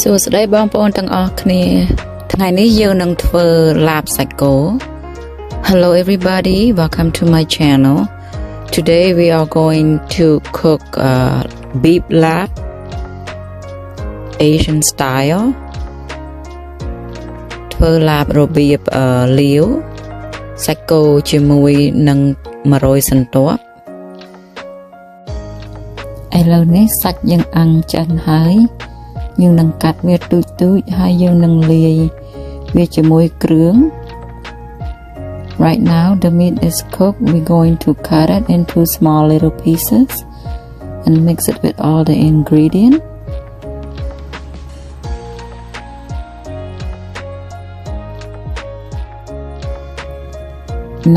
សួស្តីបងប្អូនទាំងអស់គ្នាថ្ងៃនេះយើងនឹងធ្វើ Laab សាច់គោ Hello everybody, welcome to my channel. Today we are going to cook beef Laab Asian style. ធ្វើ Laab របៀបលាវសាច់គោជាមួយនឹង100សន្ទាប់ឥឡូវនេះសាច់យើងអាំងឆ្អិនហើយយើងនឹងកាត់វាទូចៗហើយយើងនឹងលាយវាជាមួយគ្រឿង Right now the meat is cooked. We're going to cut it into small little pieces and mix it with all the ingredients.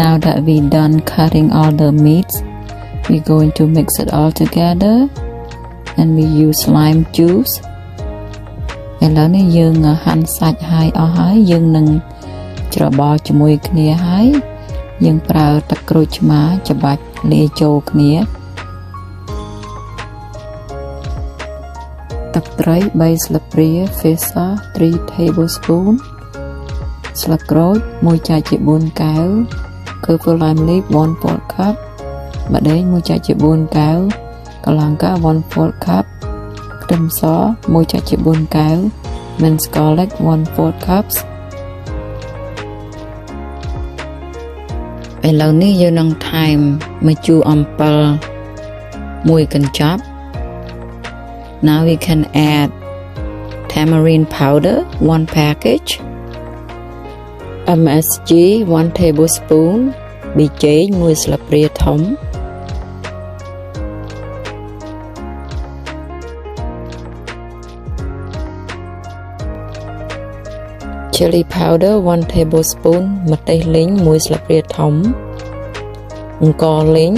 Now that we're done cutting all the meats, we're going to mix it all together and we use lime juice. ឥឡូវនេះយើងហាន់សាច់ហើយអស់ហើយយើងនឹងច្របល់ជាមួយគ្នាហើយយើងប្រើទឹកក្រូចឆ្មាច្បាច់លាយចូលគ្នាទឹកត្រី3ស្លាបព្រា Fish sauce 3 tablespoon ស្លឹកក្រូច1ចាយជា4កែវ Purple lime leaf 1/4 cup ម្ទេស1ចាយជា4កែវកន្លងកា 1/4 cup ខ្ទឹមស1ចាយជា4កែវ minced garlic 1/4 cups ឥឡូវនេះយើងនឹងថែមម្ជូរអំពិល1កញ្ចប់ Now we can add tamarind powder 1 package MSG 1 tablespoon ប៊ីចេង1ស្លាបព្រាធំchili powder 1 tablespoon ម្ទេសលីង1ស្លាបព្រាធំអង្ករលីង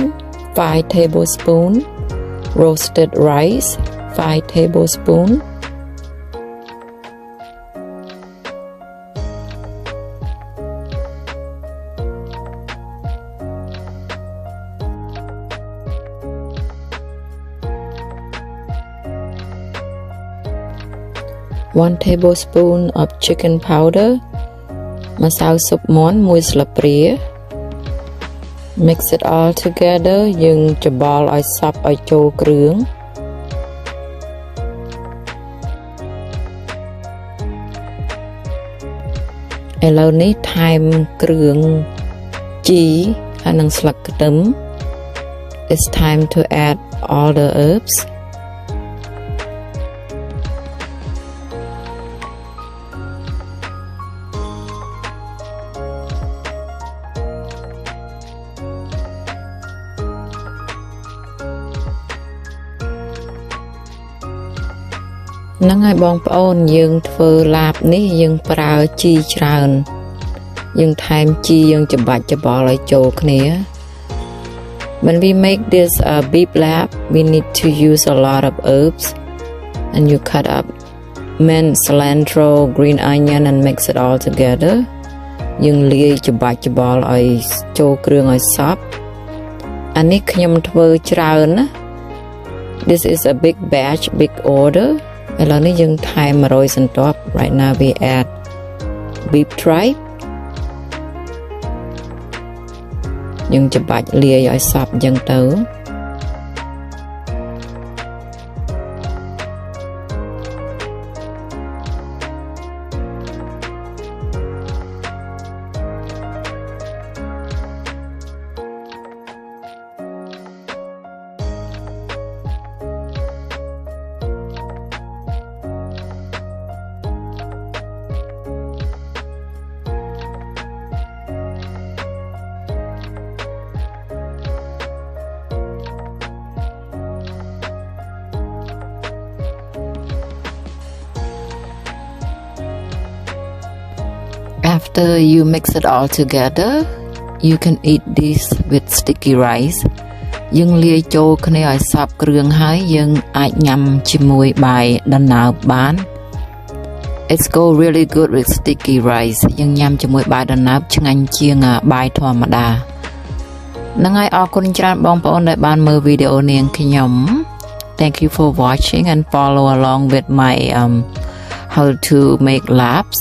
5 tablespoon roasted rice 5 tablespoon one tablespoon of chicken powder ម្សៅស៊ុបមាន់1ស្លាបព្រា mix it all together យើងច្របល់ឲ្យសព្វឲ្យចូលគ្រឿងឥឡូវនេះថែមគ្រឿងជីហើយនិងស្លឹកខ្ទឹម It's time to add all the herbsហ្នឹងហើយបងប្អូនយើងធ្វើ Laab នេះយើងប្រើជីច្រើនយើងថែមជីយើងច្បាច់ច្បល់ឲ្យចូលគ្នា When we make this beef Laab we need to use a lot of herbs and you cut up mint cilantro green onion and mix it all together យើងលាយច្បាច់ច្បល់ឲ្យចូលគ្រឿងឲ្យសព្វអានេះខ្ញុំធ្វើច្រើនណា This is a big batch big orderឥឡូវនេះយើងថែម100សន្ទាប់ Right now we add beef tripe យើងច្បាច់លាយឲ្យសព្វអញ្ចឹងទៅ After you mix it all together, you can eat this with sticky rice. យើងលាយចូលគ្នាឲ្យសព្វគ្រឿងហើយយើងអាចញ៉ាំជាមួយបាយដំណើបបាន It's go really good with sticky rice. យើងញ៉ាំជាមួយបាយដំណើបឆ្ងាញ់ជាងបាយធម្មតា ហ្នឹងហើយអរគុណច្រើនបងប្អូនដែលបានមើលវីដេអូនាងខ្ញុំ Thank you for watching and follow along with my how to make labs